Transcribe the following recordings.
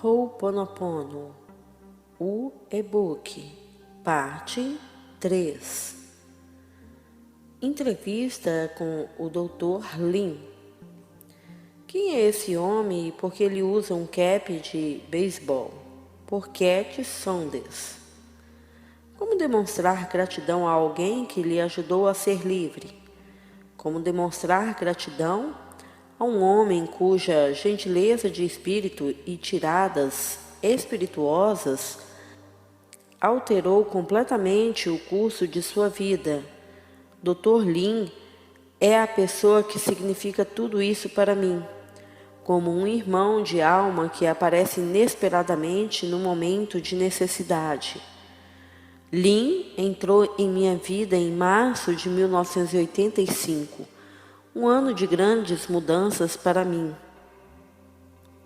Ho'oponopono, o e-book, parte 3. Entrevista com o Dr. Lin. Quem é esse homem e por que ele usa um cap de beisebol? Por Cat Saunders. Como demonstrar gratidão a alguém que lhe ajudou a ser livre? Como demonstrar gratidão a um homem cuja gentileza de espírito e tiradas espirituosas alterou completamente o curso de sua vida? Dr. Lin é a pessoa que significa tudo isso para mim, como um irmão de alma que aparece inesperadamente no momento de necessidade. Lin entrou em minha vida em março de 1985, um ano de grandes mudanças para mim.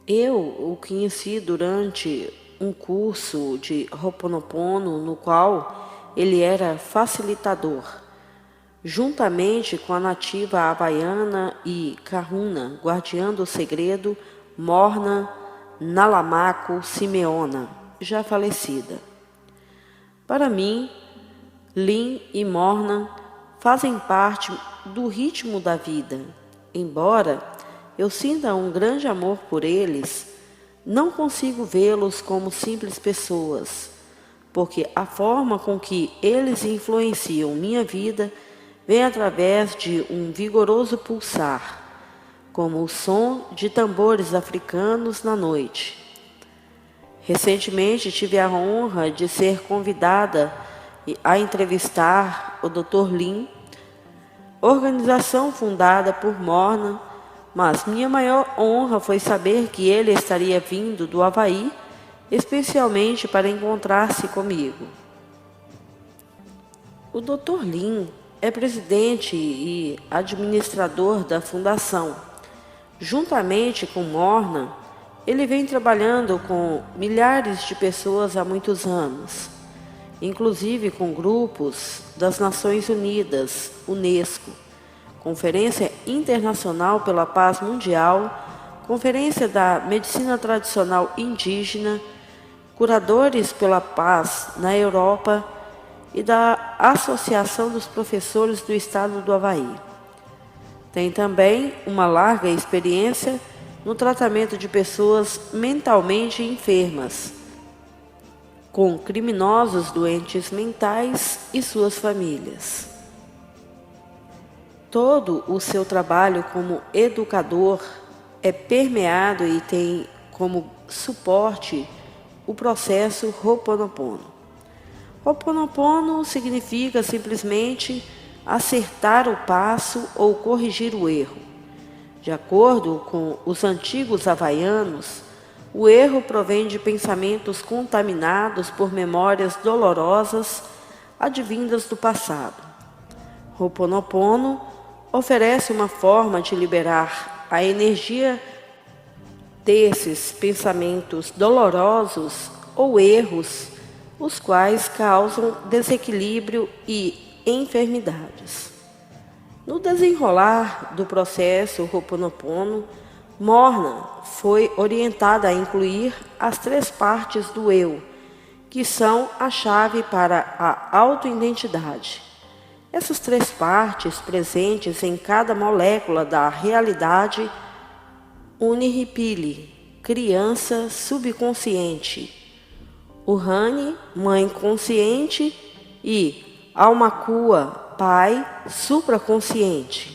Eu o conheci durante um curso de Ho'oponopono no qual ele era facilitador, juntamente com a nativa havaiana e Kahuna, guardiã do segredo, Morna Nalamaco Simeona, já falecida. Para mim, Lin e Morna fazem parte do ritmo da vida. Embora eu sinta um grande amor por eles, não consigo vê-los como simples pessoas, porque a forma com que eles influenciam minha vida vem através de um vigoroso pulsar, como o som de tambores africanos na noite. Recentemente tive a honra de ser convidada a entrevistar o Dr. Lin, organização fundada por Morna, mas minha maior honra foi saber que ele estaria vindo do Havaí, especialmente para encontrar-se comigo. O Dr. Lin é presidente e administrador da fundação. Juntamente com Morna, ele vem trabalhando com milhares de pessoas há muitos anos, inclusive com grupos das Nações Unidas, Unesco, Conferência Internacional pela Paz Mundial, Conferência da Medicina Tradicional Indígena, Curadores pela Paz na Europa e da Associação dos Professores do Estado do Havaí. Tem também uma larga experiência no tratamento de pessoas mentalmente enfermas, com criminosos doentes mentais e suas famílias. Todo o seu trabalho como educador é permeado e tem como suporte o processo Ho'oponopono. Ho'oponopono significa simplesmente acertar o passo ou corrigir o erro. De acordo com os antigos havaianos, o erro provém de pensamentos contaminados por memórias dolorosas advindas do passado. Ho'oponopono oferece uma forma de liberar a energia desses pensamentos dolorosos ou erros, os quais causam desequilíbrio e enfermidades. No desenrolar do processo Ho'oponopono, Morna foi orientada a incluir as 3 partes do eu, que são a chave para a autoidentidade. Essas 3 partes presentes em cada molécula da realidade Uniripili, criança subconsciente, Uhani, mãe consciente e Aumakua, pai supraconsciente.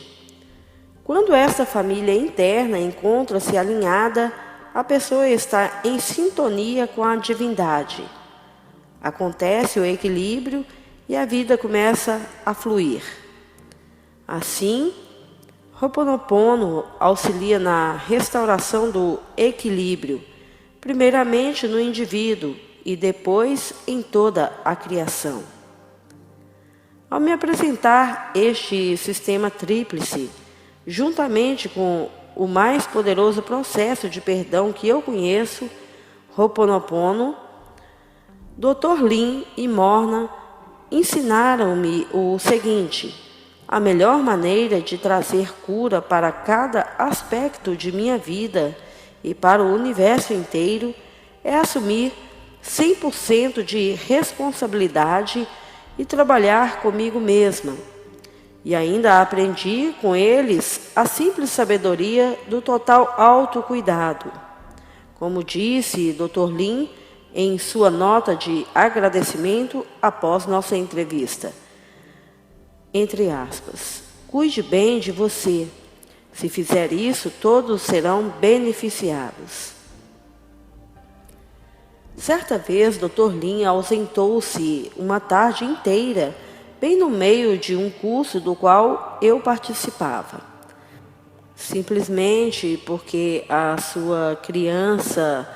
Quando esta família interna encontra-se alinhada, a pessoa está em sintonia com a divindade. Acontece o equilíbrio e a vida começa a fluir. Assim, Ho'oponopono auxilia na restauração do equilíbrio, primeiramente no indivíduo e depois em toda a criação. Ao me apresentar este sistema tríplice, juntamente com o mais poderoso processo de perdão que eu conheço, Ho'oponopono, Dr. Lin e Morna ensinaram-me o seguinte: a melhor maneira de trazer cura para cada aspecto de minha vida e para o universo inteiro é assumir 100% de responsabilidade e trabalhar comigo mesma. E ainda aprendi com eles a simples sabedoria do total autocuidado. Como disse Dr. Lin em sua nota de agradecimento após nossa entrevista, entre aspas, cuide bem de você. Se fizer isso, todos serão beneficiados. Certa vez, Dr. Lin ausentou-se uma tarde inteira, bem no meio de um curso do qual eu participava. Simplesmente porque a sua criança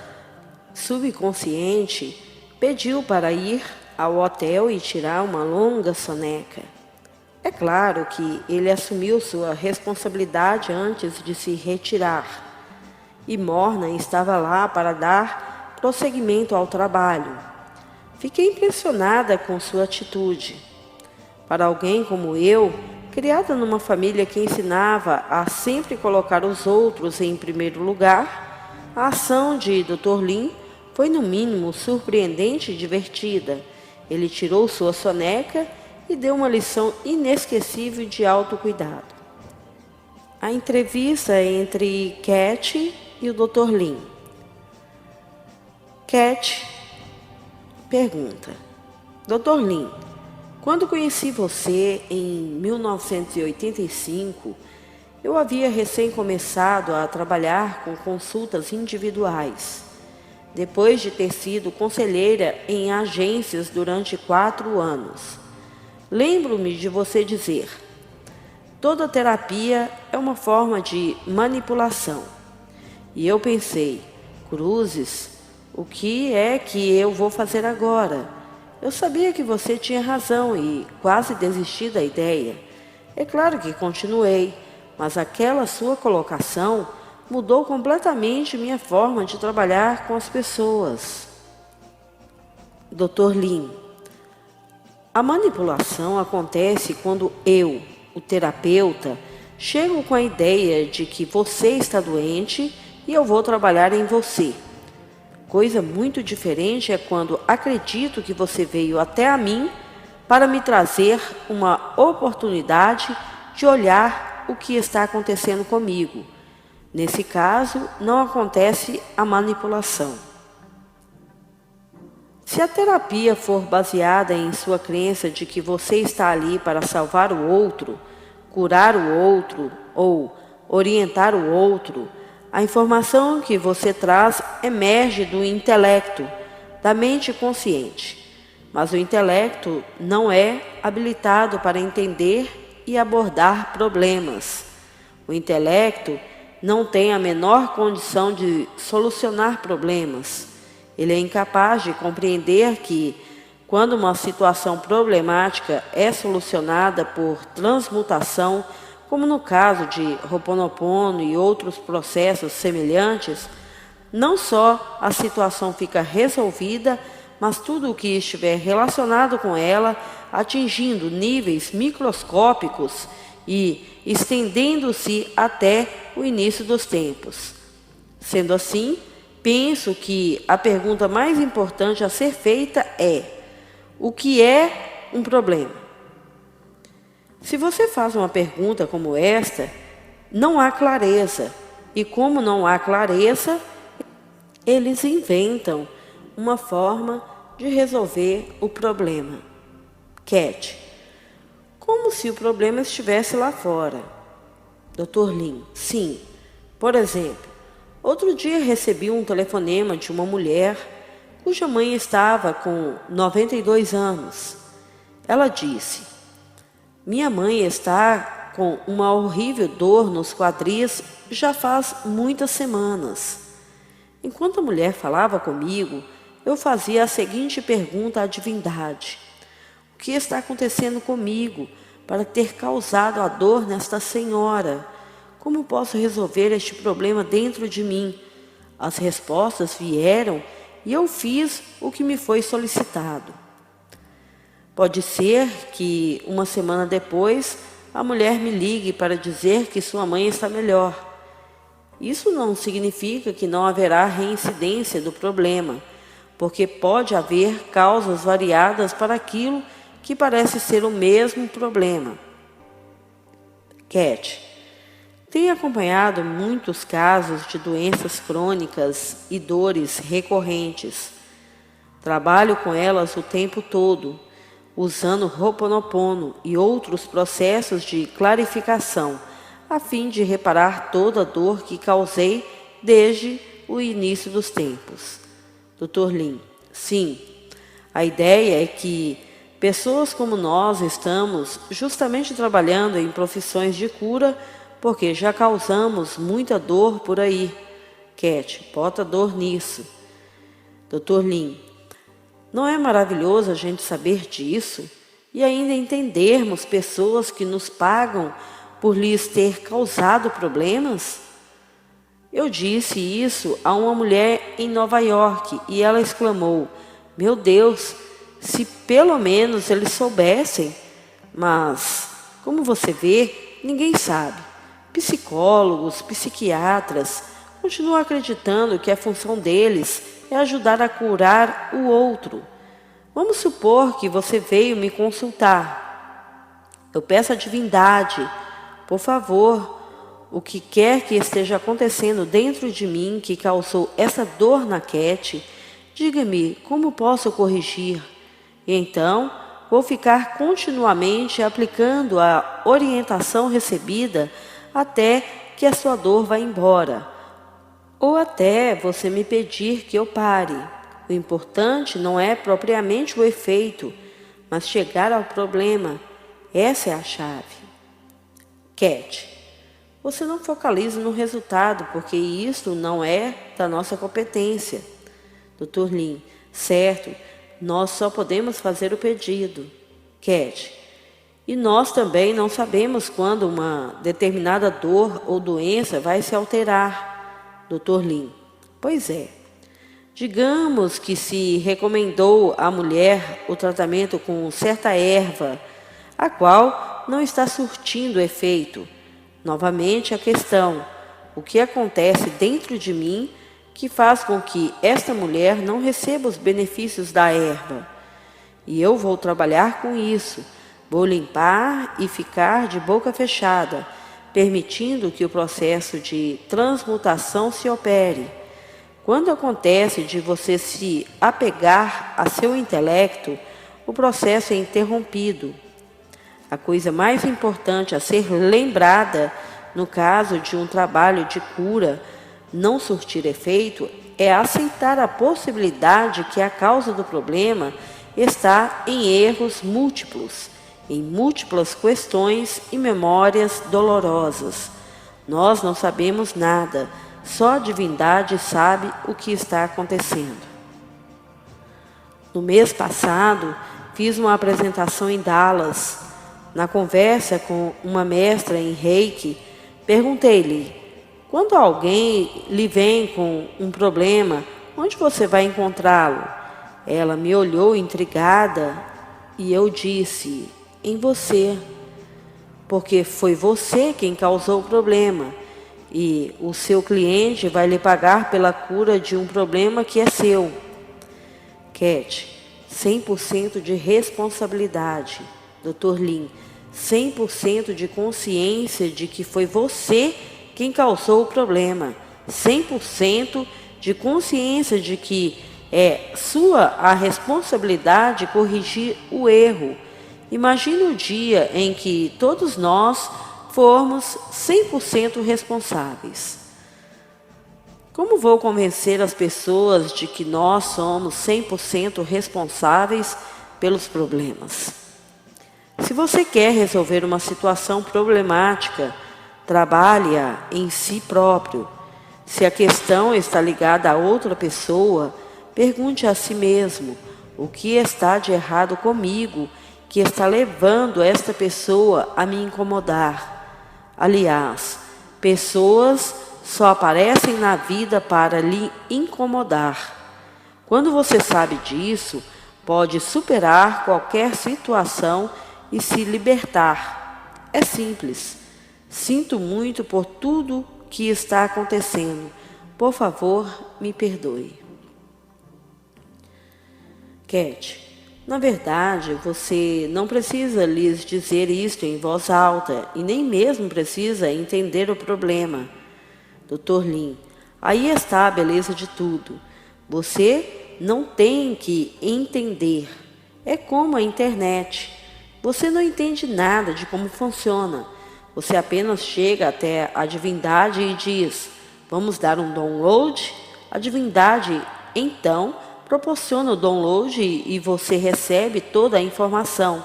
subconsciente pediu para ir ao hotel e tirar uma longa soneca. É claro que ele assumiu sua responsabilidade antes de se retirar. E Morna estava lá para dar prosseguimento ao trabalho. Fiquei impressionada com sua atitude. Para alguém como eu, criada numa família que ensinava a sempre colocar os outros em primeiro lugar, a ação de Dr. Lin foi no mínimo surpreendente e divertida. Ele tirou sua soneca e deu uma lição inesquecível de autocuidado. A entrevista entre Cat e o Dr. Lin. Cat pergunta: Dr. Lin, quando conheci você em 1985, eu havia recém começado a trabalhar com consultas individuais, depois de ter sido conselheira em agências durante 4 anos. Lembro-me de você dizer: toda terapia é uma forma de manipulação. E eu pensei: cruzes, o que é que eu vou fazer agora? Eu sabia que você tinha razão e quase desisti da ideia. É claro que continuei, mas aquela sua colocação mudou completamente minha forma de trabalhar com as pessoas. Dr. Lin: a manipulação acontece quando eu, o terapeuta, chego com a ideia de que você está doente e eu vou trabalhar em você. Coisa muito diferente é quando acredito que você veio até a mim para me trazer uma oportunidade de olhar o que está acontecendo comigo. Nesse caso, não acontece a manipulação. Se a terapia for baseada em sua crença de que você está ali para salvar o outro, curar o outro ou orientar o outro, a informação que você traz emerge do intelecto, da mente consciente. Mas o intelecto não é habilitado para entender e abordar problemas. O intelecto não tem a menor condição de solucionar problemas. Ele é incapaz de compreender que, quando uma situação problemática é solucionada por transmutação, como no caso de Ho'oponopono e outros processos semelhantes, não só a situação fica resolvida, mas tudo o que estiver relacionado com ela, atingindo níveis microscópicos e estendendo-se até o início dos tempos. Sendo assim, penso que a pergunta mais importante a ser feita é: o que é um problema? Se você faz uma pergunta como esta, não há clareza. E como não há clareza, eles inventam uma forma de resolver o problema. Cat: como se o problema estivesse lá fora. Dr. Lin: sim. Por exemplo, outro dia recebi um telefonema de uma mulher cuja mãe estava com 92 anos. Ela disse: minha mãe está com uma horrível dor nos quadris já faz muitas semanas. Enquanto a mulher falava comigo, eu fazia a seguinte pergunta à divindade: o que está acontecendo comigo para ter causado a dor nesta senhora? Como posso resolver este problema dentro de mim? As respostas vieram e eu fiz o que me foi solicitado. Pode ser que, uma semana depois, a mulher me ligue para dizer que sua mãe está melhor. Isso não significa que não haverá reincidência do problema, porque pode haver causas variadas para aquilo que parece ser o mesmo problema. Cat: tenho acompanhado muitos casos de doenças crônicas e dores recorrentes. Trabalho com elas o tempo todo, usando Ho'oponopono e outros processos de clarificação, a fim de reparar toda a dor que causei desde o início dos tempos. Dr. Lin: sim, a ideia é que pessoas como nós estamos justamente trabalhando em profissões de cura porque já causamos muita dor por aí. Cat: bota dor nisso. Dr. Lin: não é maravilhoso a gente saber disso e ainda entendermos pessoas que nos pagam por lhes ter causado problemas? Eu disse isso a uma mulher em Nova York e ela exclamou: meu Deus, se pelo menos eles soubessem. Mas, como você vê, ninguém sabe. Psicólogos, psiquiatras continuam acreditando que a função deles é ajudar a curar o outro. Vamos supor que você veio me consultar. Eu peço à divindade, por favor, o que quer que esteja acontecendo dentro de mim que causou essa dor na Cat, diga-me como posso corrigir. E então, vou ficar continuamente aplicando a orientação recebida até que a sua dor vá embora. Ou até você me pedir que eu pare. O importante não é propriamente o efeito, mas chegar ao problema. Essa é a chave. Cat: você não focaliza no resultado, porque isso não é da nossa competência. Dr. Lin: certo, nós só podemos fazer o pedido. Cat: e nós também não sabemos quando uma determinada dor ou doença vai se alterar. Dr. Lin: pois é. Digamos que se recomendou à mulher o tratamento com certa erva, a qual não está surtindo efeito. Novamente a questão: o que acontece dentro de mim que faz com que esta mulher não receba os benefícios da erva? E eu vou trabalhar com isso. Vou limpar e ficar de boca fechada, permitindo que o processo de transmutação se opere. Quando acontece de você se apegar a seu intelecto, o processo é interrompido. A coisa mais importante a ser lembrada no caso de um trabalho de cura não surtir efeito é aceitar a possibilidade que a causa do problema está em erros múltiplos, em múltiplas questões e memórias dolorosas. Nós não sabemos nada, só a divindade sabe o que está acontecendo. No mês passado, fiz uma apresentação em Dallas. Na conversa com uma mestra em Reiki, perguntei-lhe: quando alguém lhe vem com um problema, onde você vai encontrá-lo? Ela me olhou intrigada e eu disse: em você, porque foi você quem causou o problema e o seu cliente vai lhe pagar pela cura de um problema que é seu. Cat: 100% de responsabilidade. Dr. Lin: 100% de consciência de que foi você quem causou o problema. 100% de consciência de que é sua a responsabilidade corrigir o erro. Imagine o dia em que todos nós formos 100% responsáveis. Como vou convencer as pessoas de que nós somos 100% responsáveis pelos problemas? Se você quer resolver uma situação problemática, trabalhe-a em si próprio. Se a questão está ligada a outra pessoa, pergunte a si mesmo: o que está de errado comigo que está levando esta pessoa a me incomodar? Aliás, pessoas só aparecem na vida para lhe incomodar. Quando você sabe disso, pode superar qualquer situação e se libertar. É simples. Sinto muito por tudo que está acontecendo. Por favor, me perdoe. Cat, na verdade, você não precisa lhes dizer isto em voz alta e nem mesmo precisa entender o problema. Dr. Lin, aí está a beleza de tudo. Você não tem que entender. É como a internet. Você não entende nada de como funciona. Você apenas chega até a divindade e diz, vamos dar um download? A divindade, então, proporciona o download e você recebe toda a informação.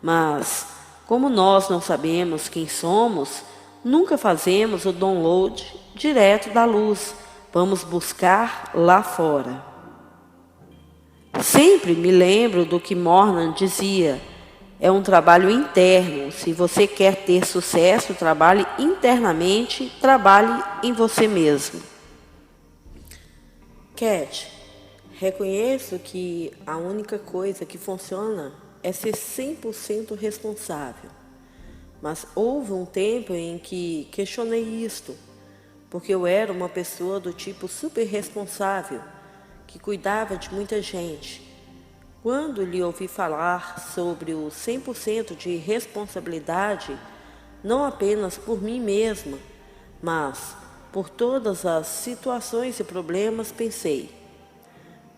Mas, como nós não sabemos quem somos, nunca fazemos o download direto da luz. Vamos buscar lá fora. Sempre me lembro do que Mornan dizia. É um trabalho interno. Se você quer ter sucesso, trabalhe internamente, trabalhe em você mesmo. Cat, reconheço que a única coisa que funciona é ser 100% responsável. Mas houve um tempo em que questionei isto, porque eu era uma pessoa do tipo super responsável, que cuidava de muita gente. Quando lhe ouvi falar sobre o 100% de responsabilidade, não apenas por mim mesma, mas por todas as situações e problemas, pensei,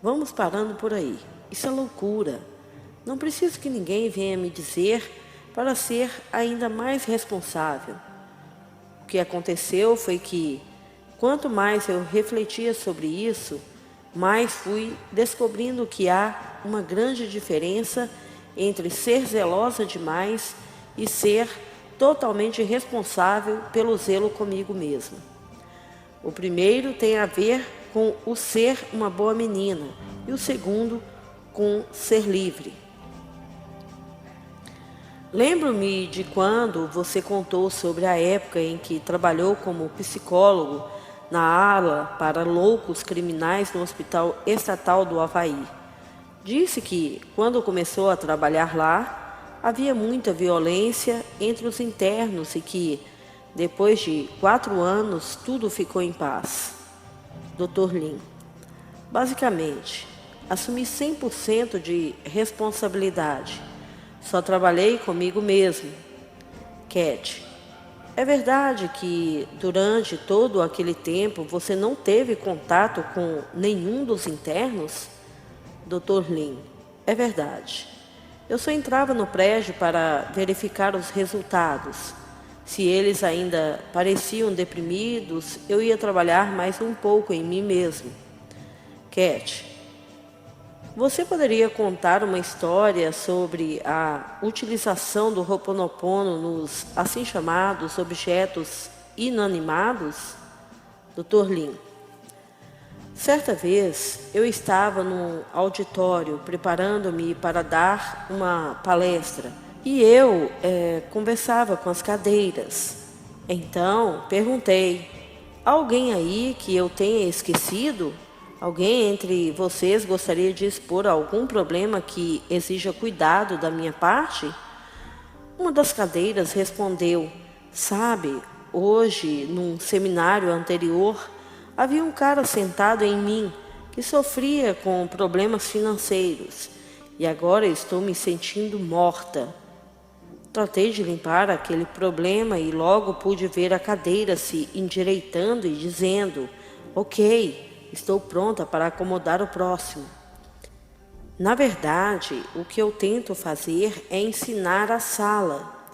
vamos parando por aí, isso é loucura. Não preciso que ninguém venha me dizer para ser ainda mais responsável. O que aconteceu foi que, quanto mais eu refletia sobre isso, mais fui descobrindo que há uma grande diferença entre ser zelosa demais e ser totalmente responsável pelo zelo comigo mesma. O primeiro tem a ver com o ser uma boa menina e o segundo com ser livre. Lembro-me de quando você contou sobre a época em que trabalhou como psicólogo na ala para loucos criminais no Hospital Estatal do Havaí. Disse que, quando começou a trabalhar lá, havia muita violência entre os internos e que, depois de 4 anos, tudo ficou em paz. Dr. Lin, basicamente, assumi 100% de responsabilidade. Só trabalhei comigo mesmo. Cat, é verdade que durante todo aquele tempo você não teve contato com nenhum dos internos? Dr. Lin, é verdade. Eu só entrava no prédio para verificar os resultados. Se eles ainda pareciam deprimidos, eu ia trabalhar mais um pouco em mim mesmo. Cat, você poderia contar uma história sobre a utilização do Ho'oponopono nos assim chamados objetos inanimados? Dr. Lin, certa vez eu estava num auditório preparando-me para dar uma palestra e eu conversava com as cadeiras. Então perguntei, alguém aí que eu tenha esquecido? Alguém entre vocês gostaria de expor algum problema que exija cuidado da minha parte? Uma das cadeiras respondeu, sabe, hoje, num seminário anterior, havia um cara sentado em mim que sofria com problemas financeiros e agora estou me sentindo morta. Tratei de limpar aquele problema e logo pude ver a cadeira se endireitando e dizendo, ok, estou pronta para acomodar o próximo. Na verdade, o que eu tento fazer é ensinar a sala.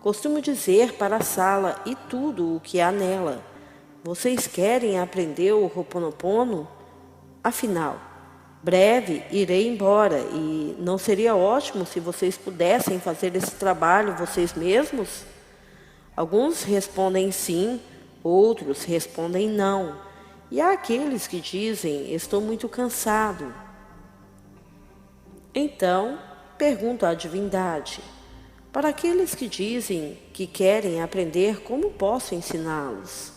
Costumo dizer para a sala e tudo o que há nela. Vocês querem aprender o Ho'oponopono? Afinal, breve irei embora e não seria ótimo se vocês pudessem fazer esse trabalho vocês mesmos? Alguns respondem sim, outros respondem não. E há aqueles que dizem, estou muito cansado. Então, pergunto à divindade, para aqueles que dizem que querem aprender, como posso ensiná-los?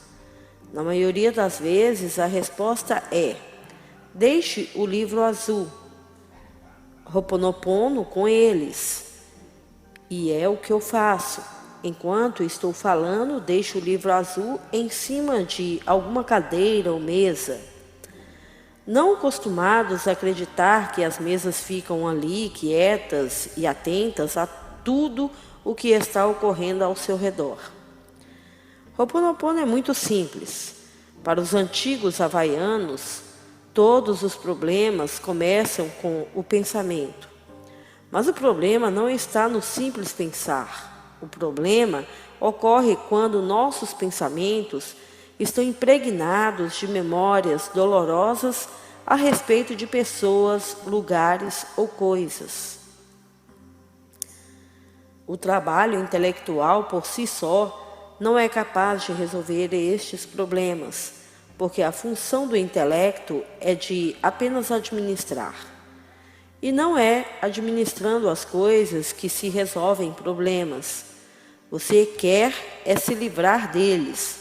Na maioria das vezes, a resposta é, deixe o livro azul, Ho'oponopono com eles. E é o que eu faço. Enquanto estou falando, deixo o livro azul em cima de alguma cadeira ou mesa. Não acostumados a acreditar que as mesas ficam ali quietas e atentas a tudo o que está ocorrendo ao seu redor. Ho'oponopono é muito simples. Para os antigos havaianos, todos os problemas começam com o pensamento. Mas o problema não está no simples pensar. O problema ocorre quando nossos pensamentos estão impregnados de memórias dolorosas a respeito de pessoas, lugares ou coisas. O trabalho intelectual por si só não é capaz de resolver estes problemas, porque a função do intelecto é de apenas administrar. E não é administrando as coisas que se resolvem problemas. Você quer é se livrar deles.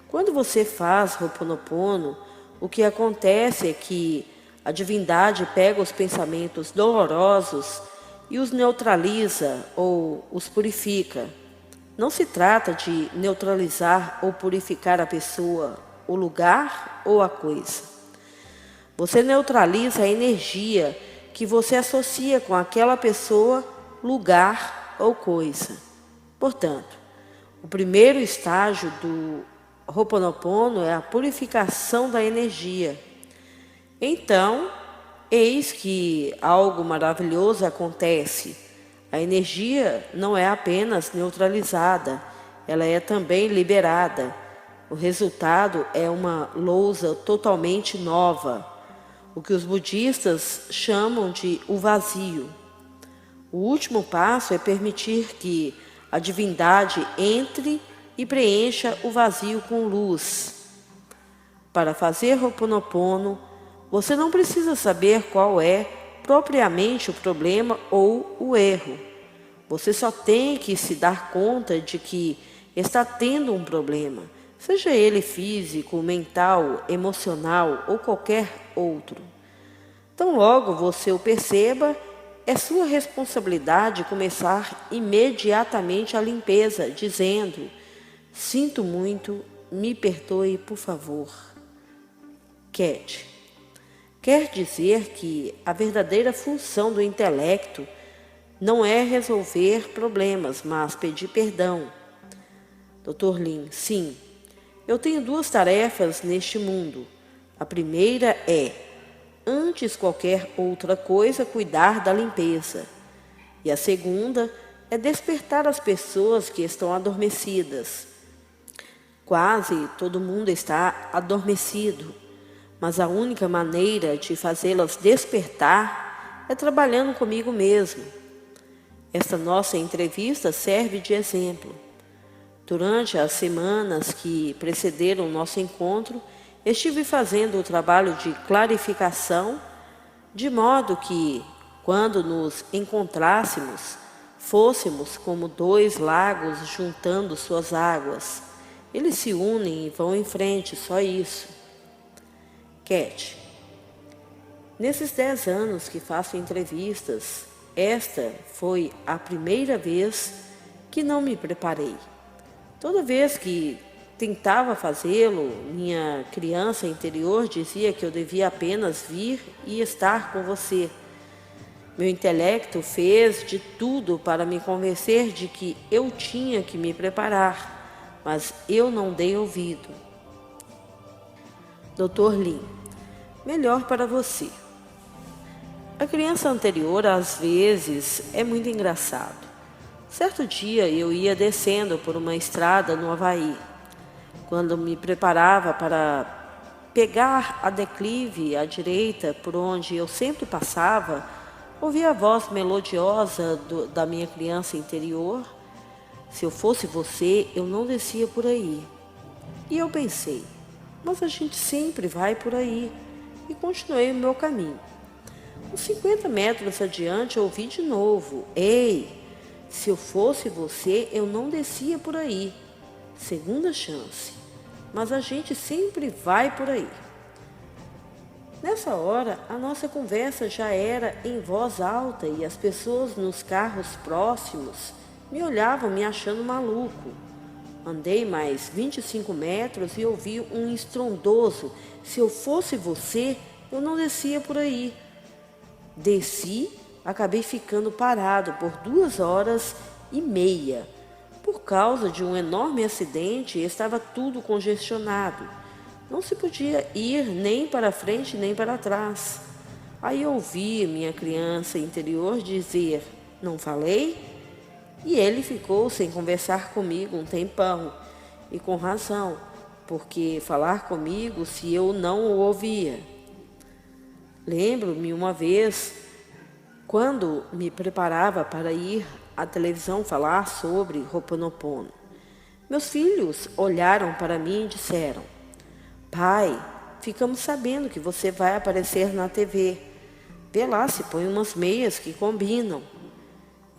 Quando você faz Ho'oponopono, o que acontece é que a divindade pega os pensamentos dolorosos e os neutraliza ou os purifica. Não se trata de neutralizar ou purificar a pessoa, o lugar ou a coisa. Você neutraliza a energia que você associa com aquela pessoa, lugar ou coisa. Portanto, o primeiro estágio do Ho'oponopono é a purificação da energia. Então, eis que algo maravilhoso acontece. A energia não é apenas neutralizada, ela é também liberada. O resultado é uma lousa totalmente nova, o que os budistas chamam de o vazio. O último passo é permitir que a divindade entre e preencha o vazio com luz. Para fazer Ho'oponopono, você não precisa saber qual é propriamente o problema ou o erro. Você só tem que se dar conta de que está tendo um problema, seja ele físico, mental, emocional ou qualquer outro. Tão logo você o perceba, é sua responsabilidade começar imediatamente a limpeza, dizendo: sinto muito, me perdoe, por favor. Cat. Quer dizer que a verdadeira função do intelecto não é resolver problemas, mas pedir perdão. Dr. Lin, sim, eu tenho duas tarefas neste mundo. A primeira é, antes qualquer outra coisa, cuidar da limpeza. E a segunda é despertar as pessoas que estão adormecidas. Quase todo mundo está adormecido. Mas a única maneira de fazê-las despertar é trabalhando comigo mesmo. Esta nossa entrevista serve de exemplo. Durante as semanas que precederam o nosso encontro, estive fazendo o trabalho de clarificação, de modo que, quando nos encontrássemos, fôssemos como dois lagos juntando suas águas. Eles se unem e vão em frente, só isso. Cat. Nesses 10 anos que faço entrevistas, esta foi a primeira vez que não me preparei. Toda vez que tentava fazê-lo, minha criança interior dizia que eu devia apenas vir e estar com você. Meu intelecto fez de tudo para me convencer de que eu tinha que me preparar, mas eu não dei ouvido. Dr. Lin, melhor para você. A criança anterior, às vezes, é muito engraçado. Certo dia eu ia descendo por uma estrada no Havaí. Quando me preparava para pegar a declive à direita, por onde eu sempre passava, ouvi a voz melodiosa da minha criança interior. Se eu fosse você, eu não descia por aí. E eu pensei, mas a gente sempre vai por aí. E continuei o meu caminho. Uns 50 metros adiante, ouvi de novo: ei, se eu fosse você, eu não descia por aí. Segunda chance. Mas a gente sempre vai por aí. Nessa hora, a nossa conversa já era em voz alta e as pessoas nos carros próximos me olhavam me achando maluco. Andei mais 25 metros e ouvi um estrondoso: "Se eu fosse você, eu não descia por aí." Desci, acabei ficando parado por 2 horas e meia. Por causa de um enorme acidente, estava tudo congestionado. Não se podia ir nem para frente nem para trás. Aí ouvi minha criança interior dizer: "Não falei?" E ele ficou sem conversar comigo um tempão. E com razão, porque falar comigo se eu não o ouvia? Lembro-me uma vez, quando me preparava para ir à televisão falar sobre Ho'oponopono. Meus filhos olharam para mim e disseram: "Pai, ficamos sabendo que você vai aparecer na TV. Vê lá se põe umas meias que combinam."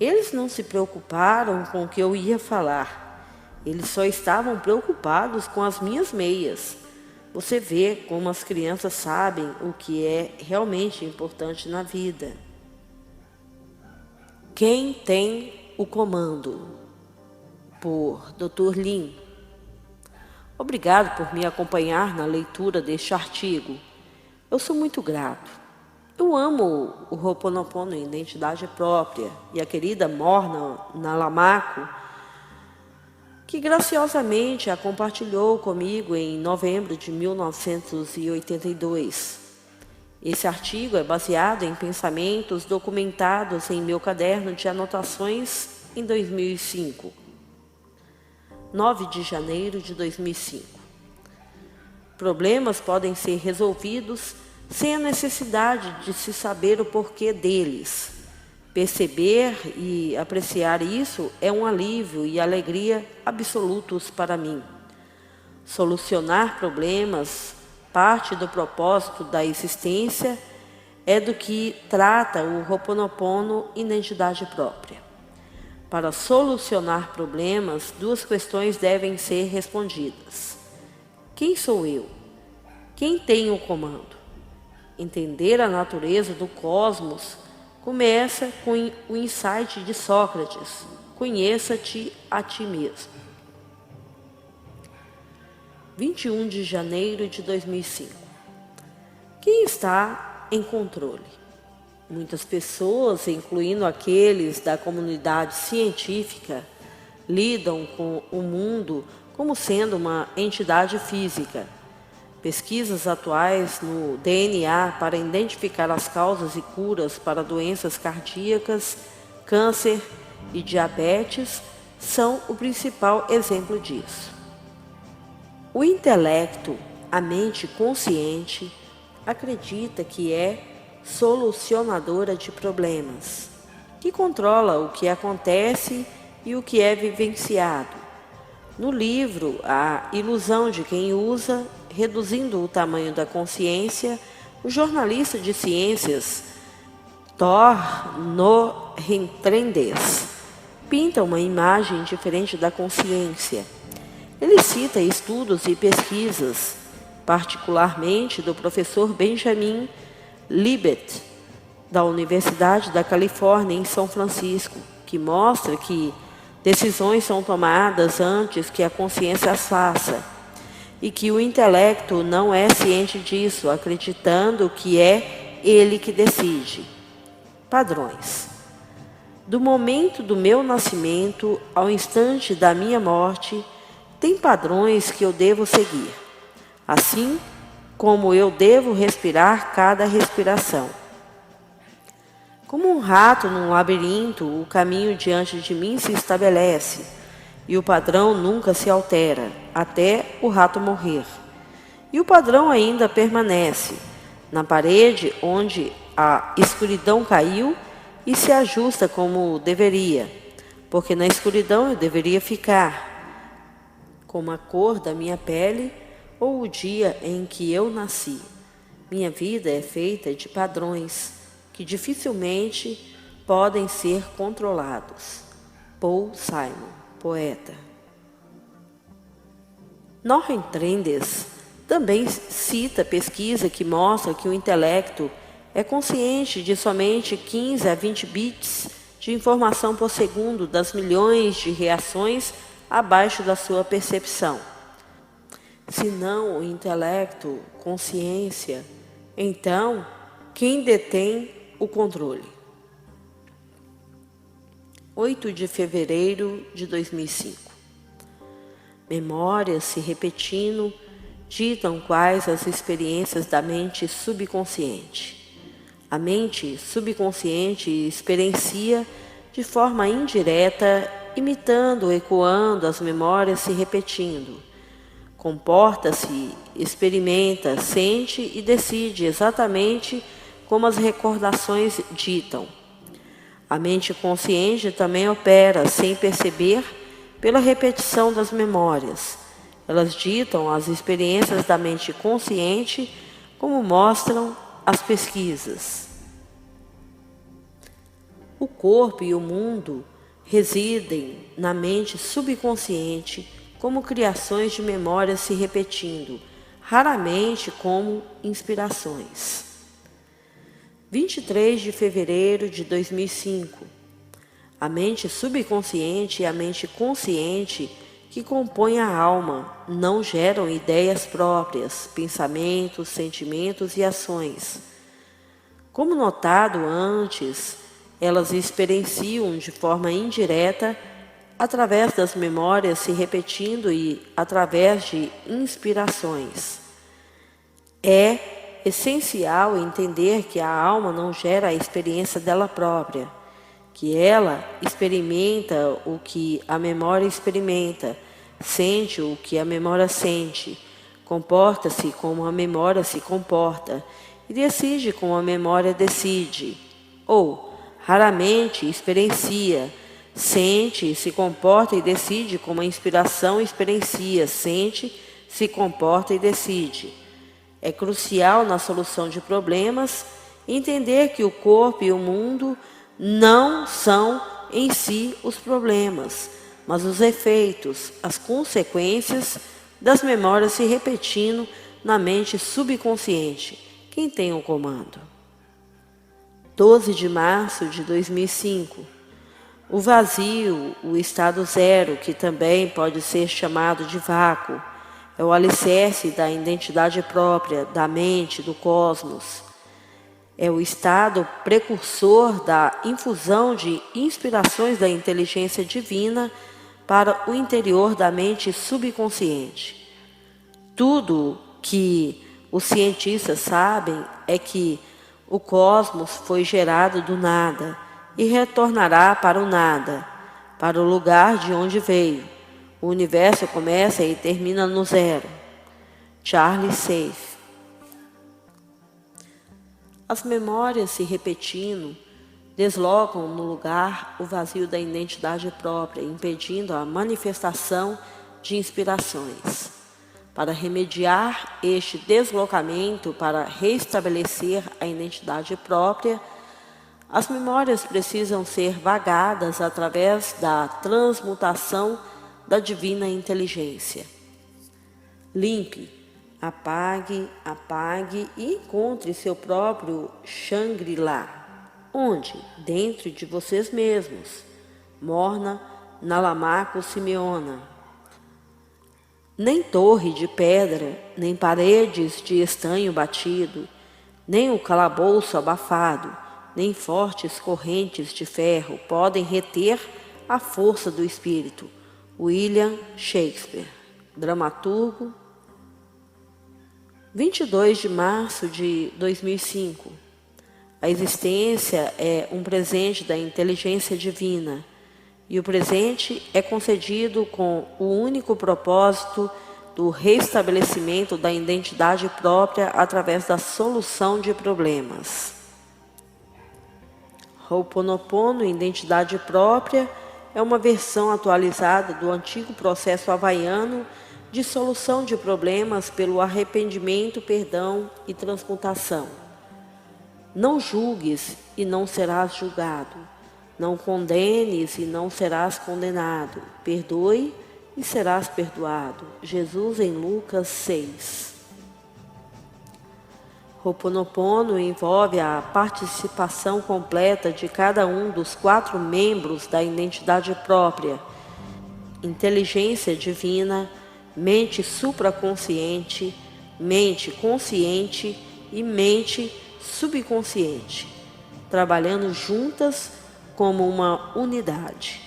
Eles não se preocuparam com o que eu ia falar. Eles só estavam preocupados com as minhas meias. Você vê como as crianças sabem o que é realmente importante na vida. Quem tem o comando? Por Dr. Lin. Obrigado por me acompanhar na leitura deste artigo. Eu sou muito grato. Eu amo o Ho'oponopono em identidade própria e a querida Morna Nalamaco, que graciosamente a compartilhou comigo em novembro de 1982. Esse artigo é baseado em pensamentos documentados em meu caderno de anotações em 2005. 9 de janeiro de 2005. Problemas podem ser resolvidos sem a necessidade de se saber o porquê deles. Perceber e apreciar isso é um alívio e alegria absolutos para mim. Solucionar problemas, parte do propósito da existência, é do que trata o Ho'oponopono identidade própria. Para solucionar problemas, 2 questões devem ser respondidas. Quem sou eu? Quem tem o comando? Entender a natureza do cosmos começa com o insight de Sócrates: conheça-te a ti mesmo. 21 de janeiro de 2005. Quem está em controle? Muitas pessoas, incluindo aqueles da comunidade científica, lidam com o mundo como sendo uma entidade física. Pesquisas atuais no DNA para identificar as causas e curas para doenças cardíacas, câncer e diabetes são o principal exemplo disso. O intelecto, a mente consciente, acredita que é solucionadora de problemas, que controla o que acontece e o que é vivenciado. No livro A Ilusão de Quem Usa, Reduzindo o Tamanho da Consciência, o jornalista de ciências Thor Norrentrendes pinta uma imagem diferente da consciência. Ele cita estudos e pesquisas, particularmente do professor Benjamin Libet, da Universidade da Califórnia, em São Francisco, que mostra que decisões são tomadas antes que a consciência as faça, e que o intelecto não é ciente disso, acreditando que é ele que decide. Padrões. Do momento do meu nascimento ao instante da minha morte, tem padrões que eu devo seguir, assim como eu devo respirar cada respiração. Como um rato num labirinto, o caminho diante de mim se estabelece, e o padrão nunca se altera, até o rato morrer. E o padrão ainda permanece, na parede onde a escuridão caiu, e se ajusta como deveria, porque na escuridão eu deveria ficar, como a cor da minha pele ou o dia em que eu nasci. Minha vida é feita de padrões que dificilmente podem ser controlados. Paul Simon, poeta. Norrentrendes também cita pesquisa que mostra que o intelecto é consciente de somente 15 a 20 bits de informação por segundo das milhões de reações abaixo da sua percepção. Se não o intelecto, consciência, então quem detém o controle? 8 de fevereiro de 2005. Memórias se repetindo ditam quais as experiências da mente subconsciente. A mente subconsciente experiencia de forma indireta, imitando, ecoando as memórias se repetindo. Comporta-se, experimenta, sente e decide exatamente como as recordações ditam. A mente consciente também opera sem perceber pela repetição das memórias. Elas ditam as experiências da mente consciente, como mostram as pesquisas. O corpo e o mundo residem na mente subconsciente como criações de memórias se repetindo, raramente como inspirações. 23 de fevereiro de 2005. A mente subconsciente e a mente consciente que compõem a alma não geram ideias próprias, pensamentos, sentimentos e ações. Como notado antes, elas experienciam de forma indireta através das memórias se repetindo e através de inspirações. É essencial entender que a alma não gera a experiência dela própria, que ela experimenta o que a memória experimenta, sente o que a memória sente, comporta-se como a memória se comporta e decide como a memória decide, ou raramente experiencia, sente, se comporta e decide como a inspiração experiencia, sente, se comporta e decide. É crucial na solução de problemas entender que o corpo e o mundo não são em si os problemas, mas os efeitos, as consequências das memórias se repetindo na mente subconsciente. Quem tem o comando? 12 de março de 2005. O vazio, o estado zero, que também pode ser chamado de vácuo, é o alicerce da identidade própria, da mente, do cosmos. É o estado precursor da infusão de inspirações da inteligência divina para o interior da mente subconsciente. Tudo que os cientistas sabem é que o cosmos foi gerado do nada e retornará para o nada, para o lugar de onde veio. O universo começa e termina no zero. Charles Safe. As memórias se repetindo deslocam no lugar o vazio da identidade própria, impedindo a manifestação de inspirações. Para remediar este deslocamento, para restabelecer a identidade própria, as memórias precisam ser vagadas através da transmutação da divina inteligência. Limpe, apague e encontre seu próprio Shangri-La. Onde? Dentro de vocês mesmos. Morna Nalamaco Simeona. Nem torre de pedra, nem paredes de estanho batido, nem o calabouço abafado, nem fortes correntes de ferro podem reter a força do espírito. William Shakespeare, dramaturgo. 22 de março de 2005. A existência é um presente da inteligência divina, e o presente é concedido com o único propósito do restabelecimento da identidade própria através da solução de problemas. Ho'oponopono, identidade própria, é uma versão atualizada do antigo processo havaiano de solução de problemas pelo arrependimento, perdão e transmutação. Não julgues e não serás julgado. Não condenes e não serás condenado. Perdoe e serás perdoado. Jesus em Lucas 6. Ho'oponopono envolve a participação completa de cada um dos 4 membros da identidade própria: inteligência divina, mente supraconsciente, mente consciente e mente subconsciente, trabalhando juntas como uma unidade.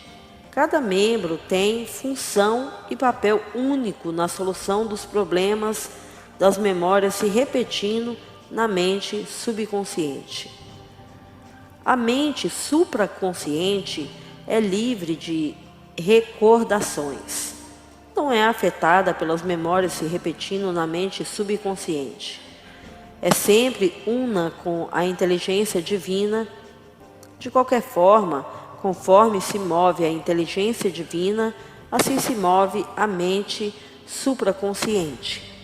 Cada membro tem função e papel único na solução dos problemas das memórias se repetindo na mente subconsciente. A mente supraconsciente é livre de recordações. Não é afetada pelas memórias se repetindo na mente subconsciente. É sempre una com a inteligência divina. De qualquer forma, conforme se move a inteligência divina, assim se move a mente supraconsciente.